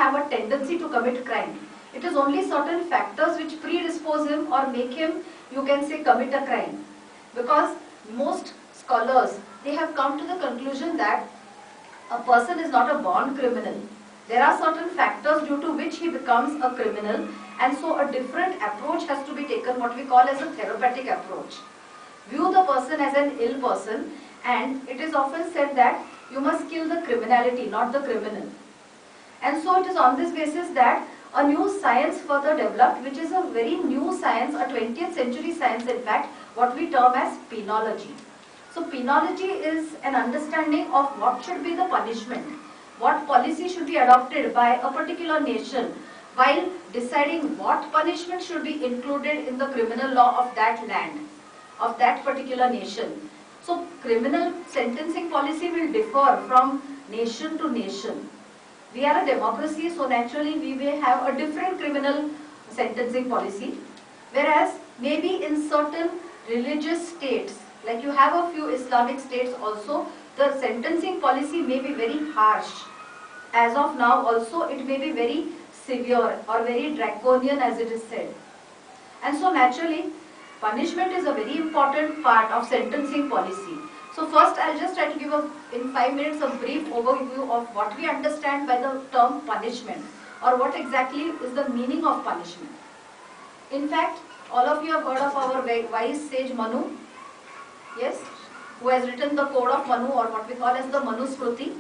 have a tendency to commit crime. It is only certain factors which predispose him or make him, you can say, commit a crime. Because most scholars, they have come to the conclusion that a person is not a born criminal. There are certain factors due to which he becomes a criminal, and so a different approach has to be taken, what we call as a therapeutic approach. View the person as an ill person, and it is often said that you must kill the criminality, not the criminal. And so it is on this basis that a new science further developed, which is a very new science, a 20th century science in fact, what we term as penology. So penology is an understanding of what should be the punishment, what policy should be adopted by a particular nation while deciding what punishment should be included in the criminal law of that land, of that particular nation. So criminal sentencing policy will differ from nation to nation. We are a democracy, so naturally we may have a different criminal sentencing policy, whereas maybe in certain religious states, like you have a few Islamic states also, the sentencing policy may be very harsh. As of now also it may be very severe or very draconian, as it is said. And so naturally punishment is a very important part of sentencing policy. So first I'll just try to give in 5 minutes a brief overview of what we understand by the term punishment, or what exactly is the meaning of punishment. In fact, all of you have heard of our wise sage Manu, yes, who has written the Code of Manu, or what we call as the Manusmriti.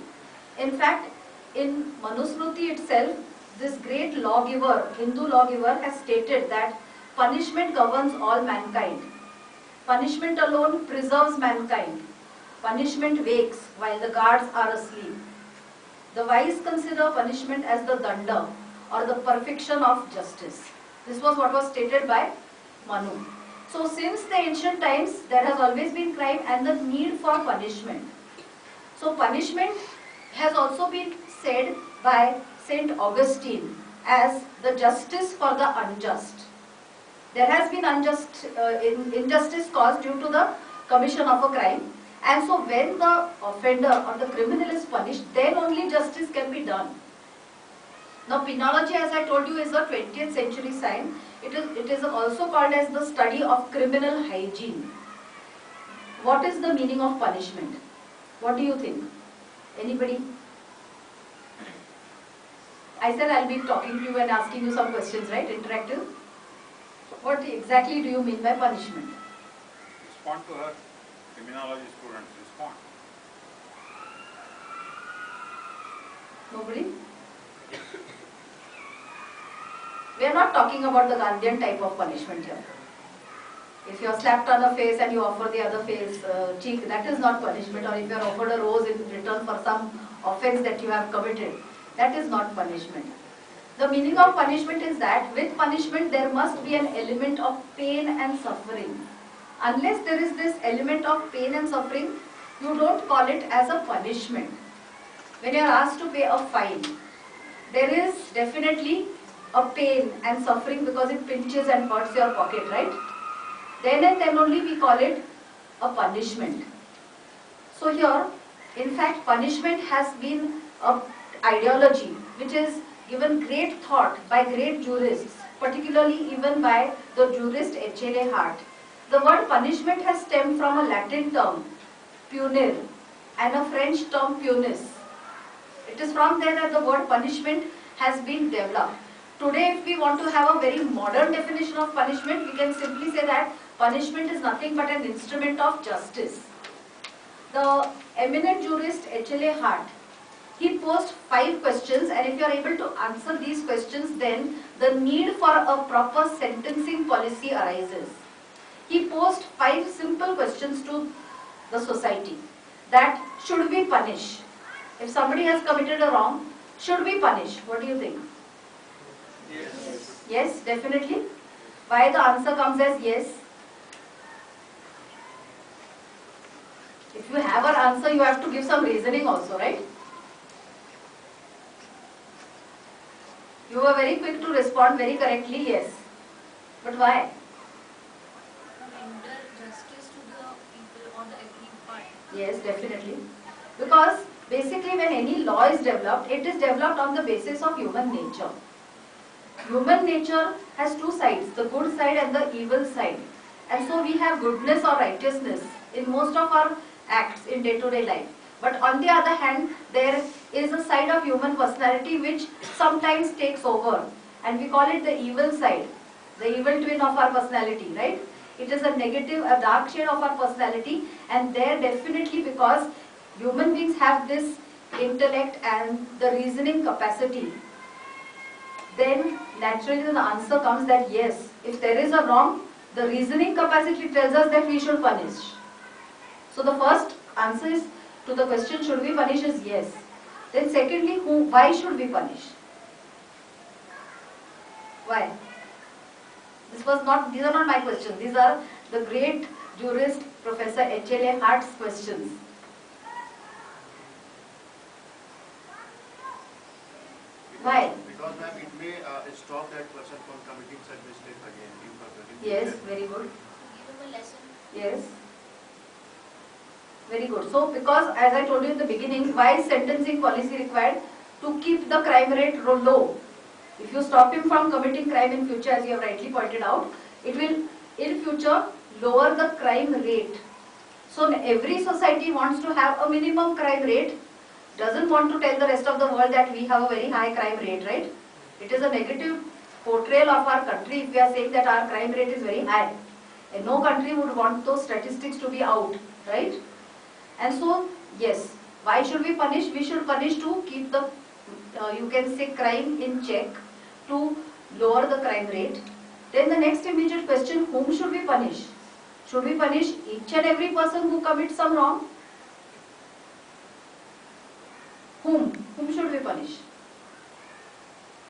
In fact, in Manusmriti itself, this great lawgiver, Hindu lawgiver, has stated that punishment governs all mankind. Punishment alone preserves mankind. Punishment wakes while the guards are asleep. The wise consider punishment as the danda, or the perfection of justice. This was what was stated by Manu. So since the ancient times, there has always been crime and the need for punishment. So punishment has also been said by Saint Augustine as the justice for the unjust. There has been injustice caused due to the commission of a crime, and so when the offender or the criminal is punished, then only justice can be done. Now penology, as I told you, is a 20th century science. It is also called as the study of criminal hygiene. What is the meaning of punishment? What do you think? Anybody? I said I'll be talking to you and asking you some questions, right? Interactive. What exactly do you mean by punishment? Respond to her. Criminology students respond. Nobody? We are not talking about the Gandhian type of punishment here. If you are slapped on the face and you offer the other face cheek, that is not punishment. Or if you are offered a rose in return for some offense that you have committed, that is not punishment. The meaning of punishment is that with punishment there must be an element of pain and suffering. Unless there is this element of pain and suffering, you don't call it as a punishment. When you are asked to pay a fine, there is definitely a pain and suffering because it pinches and hurts your pocket, right? Then and then only we call it a punishment. So here, in fact, punishment has been an ideology which is given great thought by great jurists, particularly even by the jurist H.L.A. Hart. The word punishment has stemmed from a Latin term, punir, and a French term, punis. It is from there that the word punishment has been developed. Today, if we want to have a very modern definition of punishment, we can simply say that punishment is nothing but an instrument of justice. The eminent jurist H.L.A. Hart, he posed 5 questions, and if you are able to answer these questions, then the need for a proper sentencing policy arises. He posed 5 simple questions to the society. That should we punish? If somebody has committed a wrong, should we punish? What do you think? Yes. Yes, definitely. Why the answer comes as yes? If you have an answer, you have to give some reasoning also, right? You were very quick to respond very correctly, yes. But why? Render justice to the people on the aggrieved party. Yes, definitely. Because Basically, when any law is developed, it is developed on the basis of human nature. Human nature has two sides, the good side and the evil side. And so we have goodness or righteousness in most of our acts in day-to-day life. But on the other hand, there is a side of human personality which sometimes takes over. And we call it the evil side, the evil twin of our personality, right? It is a negative, a dark shade of our personality, and there definitely, because human beings have this intellect and the reasoning capacity, then naturally the answer comes that yes, if there is a wrong, the reasoning capacity tells us that we should punish. So the first answer is to the question, should we punish, is yes. Then secondly, why should we punish? Why? These are not my questions. These are the great jurist Professor H.L.A. Hart's questions. Why? Because ma'am, it may stop that person from committing such mistake again in further. Yes, very good. Give him a lesson. Yes. Very good. So, because as I told you in the beginning, why is sentencing policy required? To keep the crime rate low. If you stop him from committing crime in future, as you have rightly pointed out, it will in future lower the crime rate. So every society wants to have a minimum crime rate, doesn't want to tell the rest of the world that we have a very high crime rate, right? It is a negative portrayal of our country if we are saying that our crime rate is very high. And no country would want those statistics to be out, right? And so, yes, why should we punish? We should punish to keep the, you can say, crime in check, to lower the crime rate. Then the next immediate question, whom should we punish? Should we punish each and every person who commits some wrong? Whom should we punish?